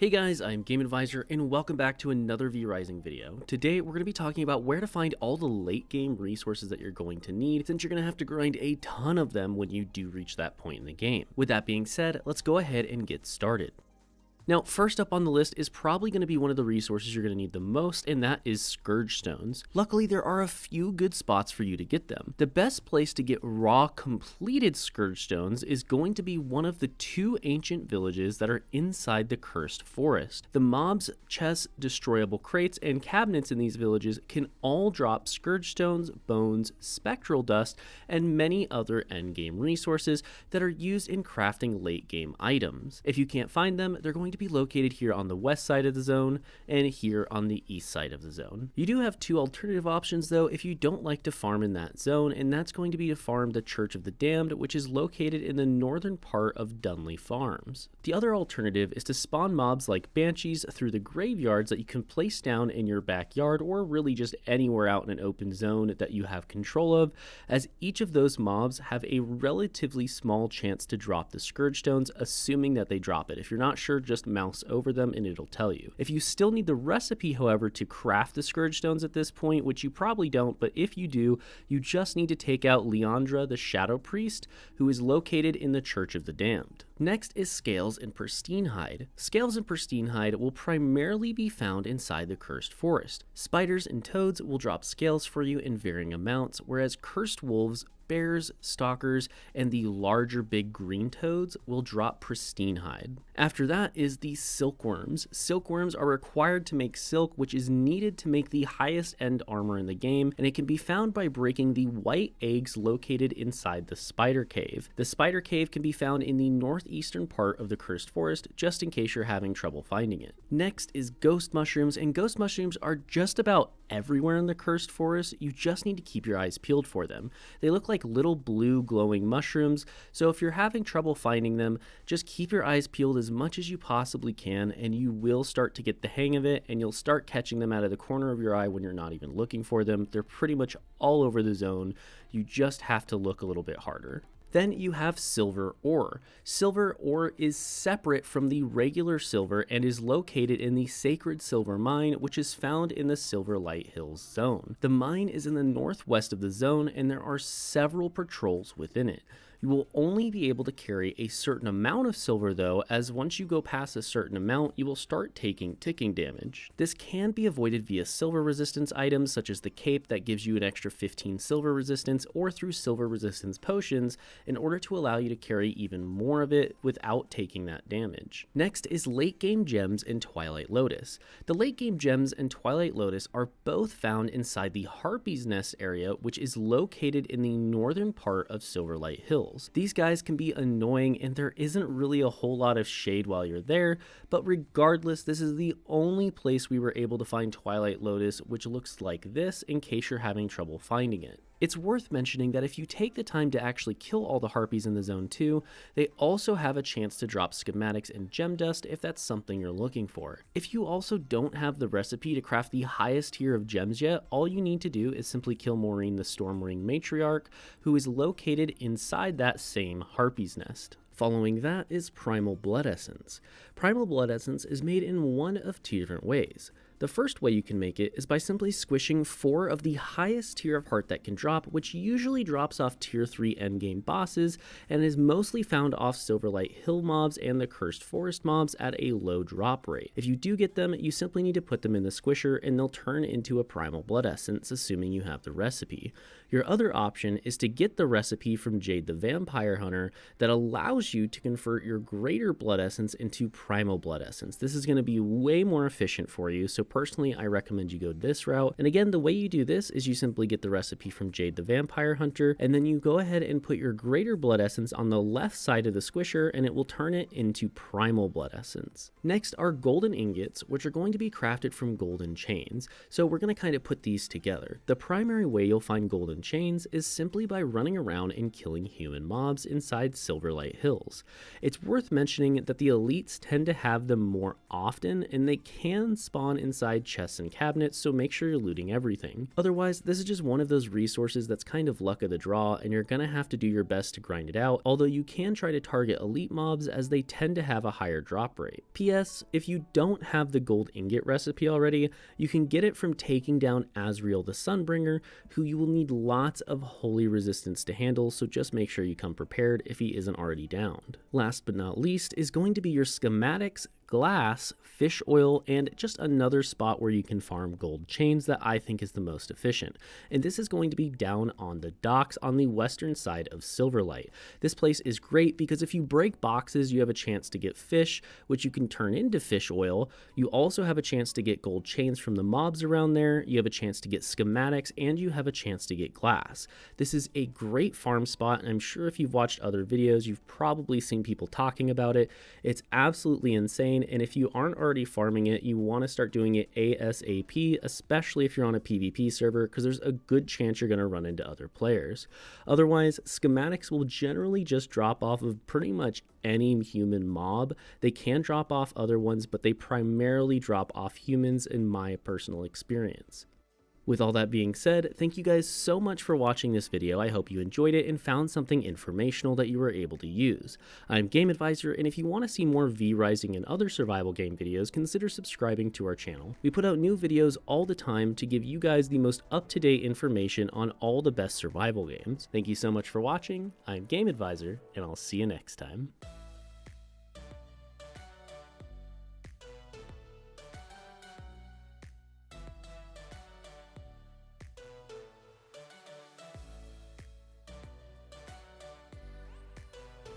Hey guys, I'm Game Advisor and welcome back to another V-Rising video. Today we're going to be talking about where to find all the late game resources that you're going to need, since you're going to have to grind a ton of them when you do reach that point in the game. With that being said, let's go ahead and get started. Now, first up on the list is probably going to be one of the resources you're going to need the most, and that is Scourgestones. Luckily, there are a few good spots for you to get them. The best place to get raw, completed Scourgestones is going to be one of the two ancient villages that are inside the Cursed Forest. The mobs, chests, destroyable crates, and cabinets in these villages can all drop Scourgestones, bones, spectral dust, and many other endgame resources that are used in crafting late game items. If you can't find them, they're going to be located here on the west side of the zone and here on the east side of the zone. You do have two alternative options though if you don't like to farm in that zone, and that's going to be to farm the Church of the Damned, which is located in the northern part of Dunley Farms. The other alternative is to spawn mobs like banshees through the graveyards that you can place down in your backyard or really just anywhere out in an open zone that you have control of, as each of those mobs have a relatively small chance to drop the Scourgestones, assuming that they drop it. If you're not sure, just mouse over them and it'll tell you. If you still need the recipe, however, to craft the Scourgestones at this point, which you probably don't, but if you do, you just need to take out Leandra the Shadow Priest, who is located in the Church of the Damned. Next is Scales and Pristine Hide. Scales and Pristine Hide will primarily be found inside the Cursed Forest. Spiders and toads will drop scales for you in varying amounts, whereas cursed wolves, bears, stalkers, and the larger big green toads will drop Pristine Hide. After that is the silkworms. Silkworms are required to make silk, which is needed to make the highest end armor in the game, and it can be found by breaking the white eggs located inside the spider cave. The spider cave can be found in the northeastern part of the Cursed Forest, just in case you're having trouble finding it. Next is ghost mushrooms, and ghost mushrooms are just about everywhere in the Cursed Forest. You just need to keep your eyes peeled for them. They look like little blue glowing mushrooms, so if you're having trouble finding them, just keep your eyes peeled as much as you possibly can and you will start to get the hang of it, and you'll start catching them out of the corner of your eye when you're not even looking for them. They're pretty much all over the zone. You just have to look a little bit harder. Then you have silver ore. Silver ore is separate from the regular silver and is located in the Sacred Silver Mine, which is found in the Silverlight Hills zone. The mine is in the northwest of the zone, and there are several patrols within it. You will only be able to carry a certain amount of silver though, as once you go past a certain amount, you will start taking ticking damage. This can be avoided via silver resistance items such as the cape that gives you an extra 15 silver resistance, or through silver resistance potions in order to allow you to carry even more of it without taking that damage. Next is late game gems in Twilight Lotus. The late game gems in Twilight Lotus are both found inside the Harpy's Nest area, which is located in the northern part of Silverlight Hills. These guys can be annoying and there isn't really a whole lot of shade while you're there, but regardless, this is the only place we were able to find Twilight Lotus, which looks like this in case you're having trouble finding it. It's worth mentioning that if you take the time to actually kill all the harpies in the zone too, they also have a chance to drop schematics and gem dust if that's something you're looking for. If you also don't have the recipe to craft the highest tier of gems yet, all you need to do is simply kill Maureen the Stormring Matriarch, who is located inside that same harpy's nest. Following that is Primal Blood Essence. Primal Blood Essence is made in one of two different ways. The first way you can make it is by simply squishing 4 of the highest tier of heart that can drop, which usually drops off tier 3 endgame bosses and is mostly found off Silverlight Hill mobs and the Cursed Forest mobs at a low drop rate. If you do get them, you simply need to put them in the squisher and they'll turn into a Primal Blood Essence, assuming you have the recipe. Your other option is to get the recipe from Jade the Vampire Hunter that allows you to convert your Greater Blood Essence into Primal Blood Essence. This is going to be way more efficient for you, so personally I recommend you go this route. And again, the way you do this is you simply get the recipe from Jade the Vampire Hunter, and then you go ahead and put your Greater Blood Essence on the left side of the squisher and it will turn it into Primal Blood Essence. Next are golden ingots, which are going to be crafted from golden chains. So we're going to kind of put these together. The primary way you'll find golden chains is simply by running around and killing human mobs inside Silverlight Hills. It's worth mentioning that the elites tend to have them more often, and they can spawn in inside chests and cabinets, so make sure you're looting everything. Otherwise, this is just one of those resources that's kind of luck of the draw, and you're gonna have to do your best to grind it out, although you can try to target elite mobs as they tend to have a higher drop rate. PS, if you don't have the gold ingot recipe already, you can get it from taking down Azrael the Sunbringer, who you will need lots of holy resistance to handle, so just make sure you come prepared if he isn't already downed. Last but not least is going to be your schematics, glass, fish oil, and just another spot where you can farm gold chains that I think is the most efficient. And this is going to be down on the docks on the western side of Silverlight. This place is great because if you break boxes, you have a chance to get fish, which you can turn into fish oil. You also have a chance to get gold chains from the mobs around there, you have a chance to get schematics, and you have a chance to get glass. This is a great farm spot, and I'm sure if you've watched other videos, you've probably seen people talking about it. It's absolutely insane. And if you aren't already farming it, you want to start doing it ASAP, especially if you're on a PvP server, because there's a good chance you're going to run into other players. Otherwise, schematics will generally just drop off of pretty much any human mob. They can drop off other ones, but they primarily drop off humans in my personal experience. With all that being said, thank you guys so much for watching this video. I hope you enjoyed it and found something informational that you were able to use. I'm Game Advisor, and if you want to see more V-Rising and other survival game videos, consider subscribing to our channel. We put out new videos all the time to give you guys the most up-to-date information on all the best survival games. Thank you so much for watching. I'm Game Advisor, and I'll see you next time.